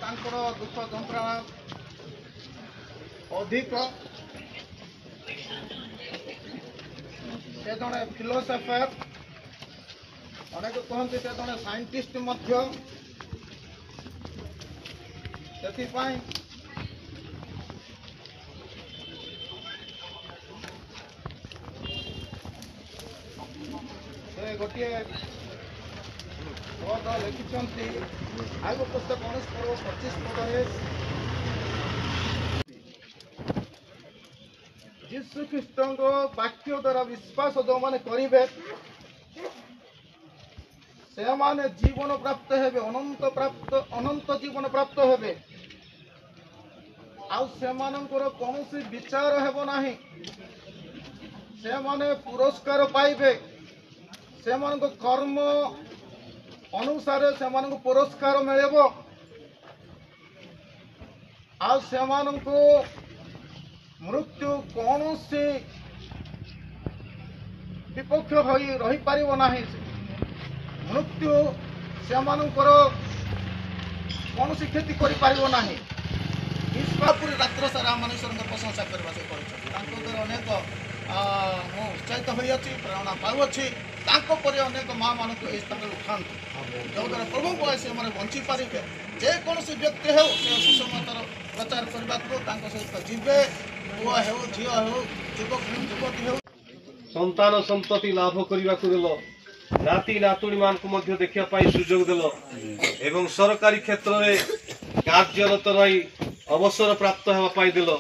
दुख जंत्रणा अधिक से जड़े फिलोसोफर अनेक कहते से जड़े साइंटिस्ट से गोटे पद लिखिं आग पुस्तक 19 पर्व 25 पदे जीशु ख्रीष्ट वाक्य द्वारा विश्वास जो मैंने करेंगे से माने जीवन प्राप्त हेबे अनंत जीवन प्राप्त हेबे आउ से मानकर कौन विचार हेब नाही से माने पुरस्कार पाइबे से मान कर्म अनुसार से मान पुरस्कार मिलेबो आ से मान मृत्यु कौन विपक्ष हो रही पारिबो नाही मृत्यु से मानकर कौन क्षति करि पारिबो नाही ईश्वरपुर रात्र सारा मनुष्य प्रशंसा करबा से द्वारा अनेक उत्साहित हो प्रेरणा पाऊँगी अनेक माँ मान स्थान उठाते जो द्वारा प्रभु को से बंची पारे जेकोसी व्यक्ति हो सुसमाचार प्रचार करने को सहित जीवे पुआ हो झी हो युवक युवती हो संतान संतति लाभ करने को देल नाती नातुणी मान को देखा सुजोग देल एवं सरकारी क्षेत्र में कार्यरत रही अवसर प्राप्त होगापाई देल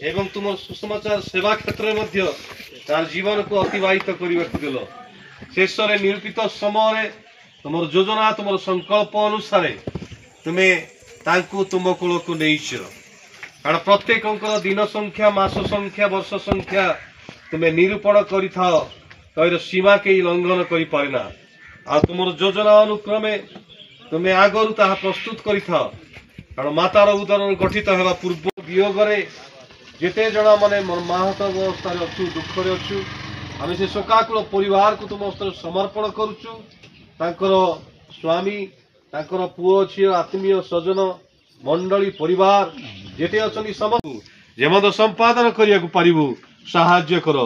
एवं तुम सुसमाचार सेवा क्षेत्र में तार जीवन को अतिवाहित करने को देल शेष में निरूपित समय तुम योजना तुम संकल्प अनुसार तुम्हें तुम कूल को नहीं कारण प्रत्येक दिन संख्या मास संख्या वर्ष संख्या तुम्हें निरूपण कर सीमा के लंघन कर पारिना आ तुम योजना अनुक्रमे तुम्हें आगरू ता प्रस्तुत कर कारण मातार उदर गठित होगा पूर्व वियोगे जिते जना माने मर्माहत अवस्था अच्छु दुखरे अच्छु आम से शोकाकुल परिवार को तुम समर्पण करुचु तांकर स्वामी तांकर पुओ झी आत्मीय स्वजन मंडली परिवार जेते अच्छी समस्त जेमद संपादन करने को पारिबु साहाय्य कर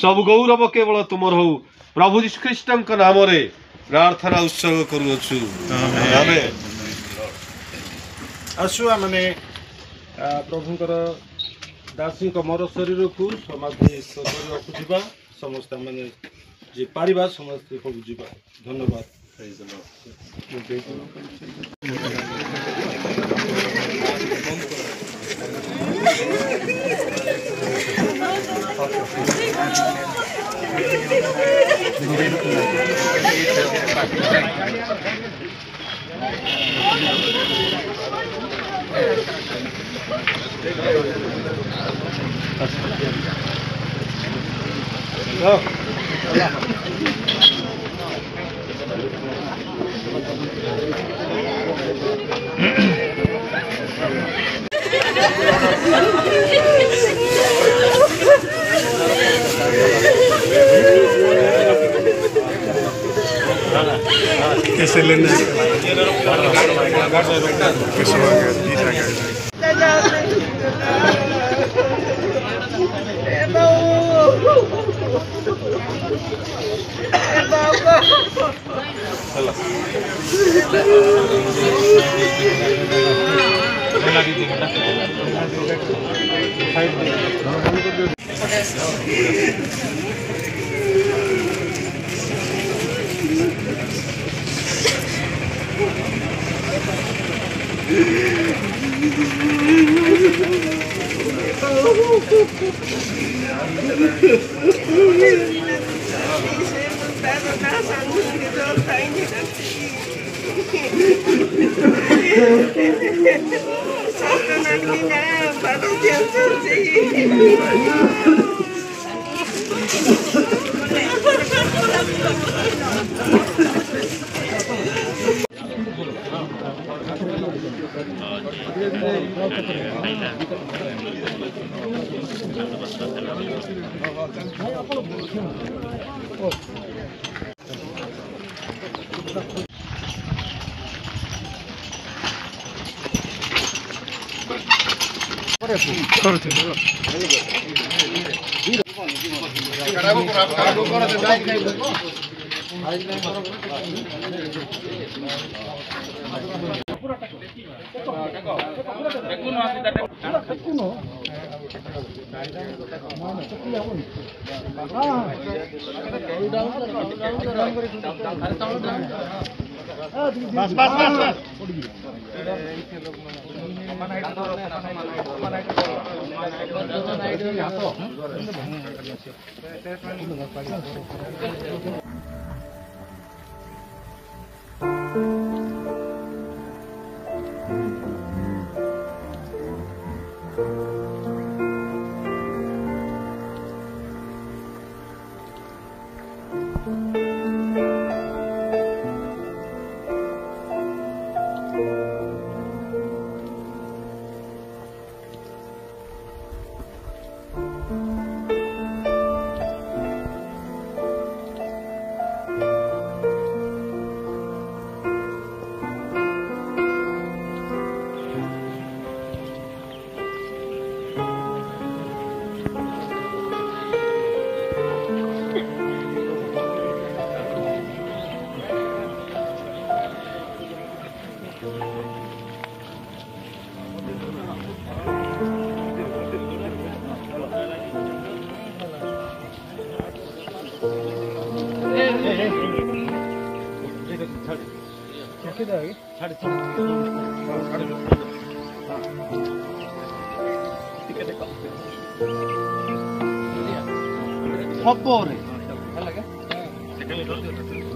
सब गौरव केवल तुमर हो प्रभु यीशु ख्रीष्ट नाम रे प्रार्थना उत्सर्ग करुछु आमेन। आसु आमने प्रभुंकर दासी मर शरीर को समाधि रखुवा समस्त मैंने जे पारिबा समस्त पहुँचा धन्यवाद। Ese lena.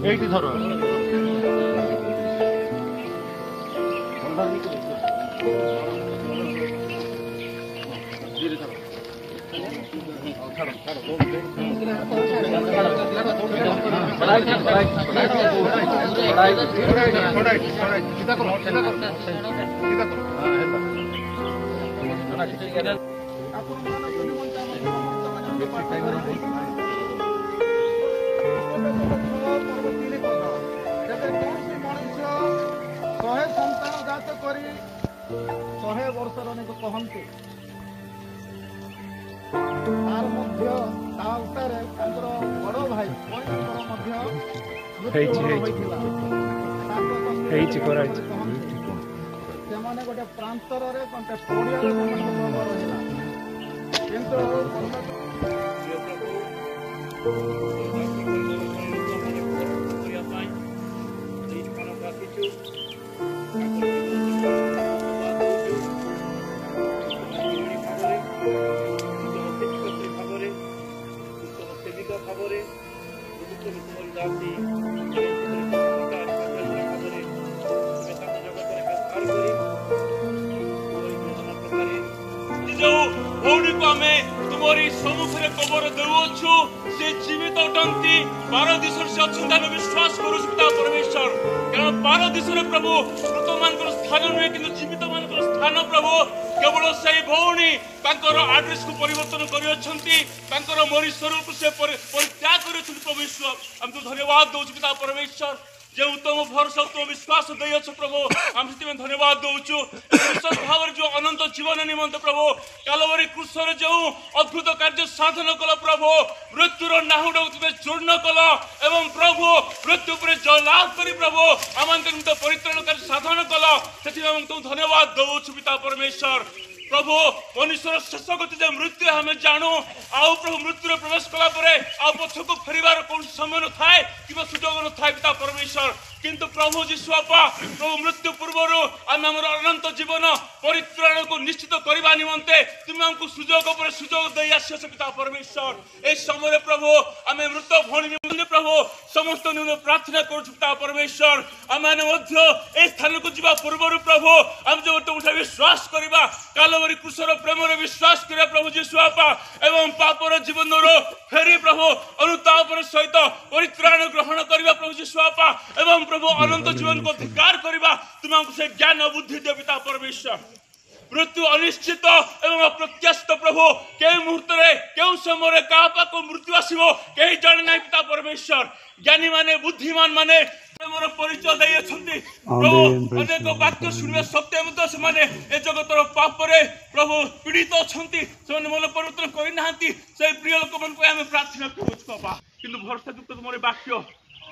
এইটি ধরো ଶହେ ସନ୍ତାନ ଜାତ କରି 100 ବର୍ଷର ଅନେକ କହନ୍ତି ତାର ମଧ୍ୟ ତା ଉତ୍ତାରେ ତାଙ୍କର ବଡ଼ ଭାଇ ମଧ୍ୟ ହୋଇଥିଲା ସେମାନେ ଗୋଟେ ପ୍ରାନ୍ତରରେ ଗୋଟେ ପଡ଼ିଆରେ ରହିଲା କିନ୍ତୁ भौणी को आम तुम्हारी सम्मुखें कबर देउछु से जीवित अटंती पारदीश से अच्छा विश्वास करूँ परमेश्वर कारण पारदीश प्रभु मृत मान स्थान नुहे कि जीवित मान स्थान प्रभु केवल से भौणी आड्रेस को परिवर्तन कर मरीश्वर को से परित्याग कर प्रभु ईश्वर आमको धन्यवाद दौर पिता परमेश्वर जो उत्तम भरोसा उत्तम विश्वास देछ प्रभु आम से धन्यवाद दौचु विशेष भाव जो अनंत जीवन निमंत प्रभु कालवरी क्रूसर जो अद्भुत कार्य साधन कल प्रभु मृत्युर नाहुड चूर्ण कल एवं प्रभु मृत्यु पर जयलाभ कर प्रभु आम परित्राण कार्य साधन कल से तुम धन्यवाद दौचु पिता परमेश्वर प्रभु मनुष्यर शेष गति जो मृत्यु आम जानू आउ प्रभु मृत्यु प्रवेश कला पछक फेरबार कौन समय न थाए कि सुजोग न थाए पिता परमेश्वर किंतु प्रभु जीशुआपा प्रभु मृत्यु पूर्व आम आम अनंत जीवन परित्राण को निश्चित करने निमंते तुम आमको सुजोग पर सुजोग दे आस पिता परमेश्वर ए समय प्रभु आम मृत भौणी निमंते प्रभु समस्त निम्न प्रार्थना कर पिता परमेश्वर आम स्थान को जावा पूर्व प्रभु आम जो उठा विश्वास करवा कालवरी क्रूसर प्रेम विश्वास करा प्रभु जीशुआपा एवं पापर जीवन फेरी प्रभु अनुताप सहित परित्राण ग्रहण करवा प्रभु जीशुआपा एवं प्रभु अनंत जीवन को अधिकार करवा तुम हमको से ज्ञान बुद्धि दे पिता परमेश्वर मृत्यु अनिश्चित एवं अप्रत्याशित प्रभु के मुहूर्त के समय क्या पाक मृत्यु आसो कहीं जाने ना पिता परमेश्वर ज्ञानी माने बुद्धिमान माने मोर परिचय दे प्रभु अनेक वाक्य शुणवे सत्य से जगतर पापरे प्रभु पीड़ित अच्छा से मन परिवर्तन करना से प्रिय लोक मन प्रार्थना करूँ कि भरोसा युक्त तुम वाक्य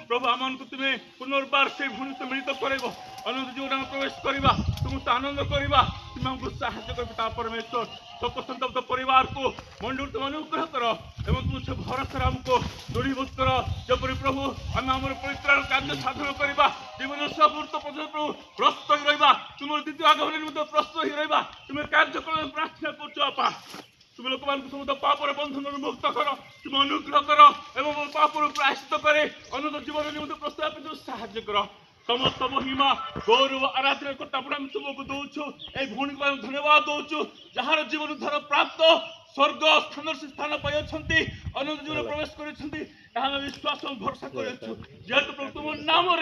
प्रभु आम को तुम्हें पुनर्बार से भूमि से मिलित कर अनंत जीवन में प्रवेश करवा तुमको आनंद करवा तुम हमको साहाय्य कर पिता परमेश्वर शोक संतप्त परिवार को मंडल तुम अनुग्रह कर एवं तुम से भरोसा हमको दृढ़ीभूत कर जपरी प्रभु आम आम परित्राण कार्य साधन करवा जीवन सबूर्त प्रभु प्रस्तुत रहा तुम द्वितीय आगमन निमित्त प्रस्तुत ही रहा तुम्हें कार्यक्रम प्रार्थना करपा तुम लोक मान समस्त पापर बंधन मुक्त कर तुम अनुग्रह कर एवं पापर प्रायश्चित करे अनंत जीवन निमित्त प्रस्ताव साहाय्य कर समस्त महिमा गौरव आराधना करता तुमको दौचु ए भौणी को धन्यवाद दौचु जार जीवन उद्धार प्राप्त स्वर्ग स्थान से स्थान पाई अनंत जीवन प्रवेश कर विश्वास भरोसा कर तुम नाम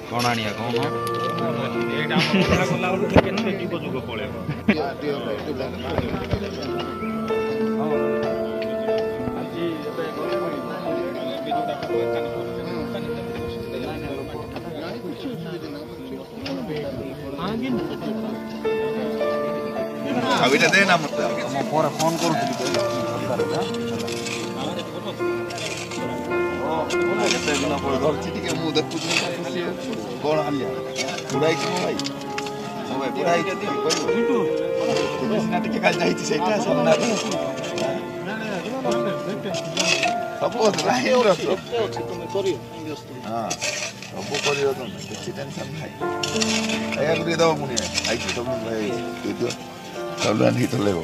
कणाणिया कौन जुग जुग पड़े अभी दे ना मतलब फोन करूँ ଟିକେ ମୁଁ ଦେଖୁଛି କଣ ଆଣିଆ ପୁରାଇଛି ମୋ ଭାଇ ପୁରାଇଛି କହିବ ସିନା ଟିକେ ଖାଲି ଯାଇଛି ସେଇଟା ସାମ୍ନାରେ ସବୁ ନାହିଁ ହଁ ସବୁ କରିବ ତମେ କିଛି ଟେନସନ୍ ନାହିଁ ଖାଇବାକୁ ଟିକେ ଦେବ ପୁଣି ଖାଇଛି ତମେ ଭାଇ ଦେଇଦିଅ ଚାଉଳ ଆଣିକି ଚଲେଇବ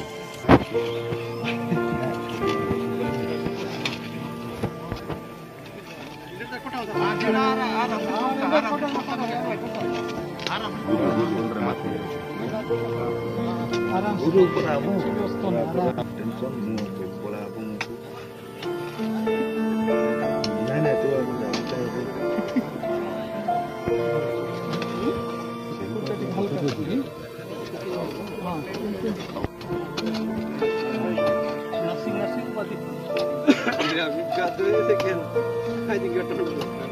I think you're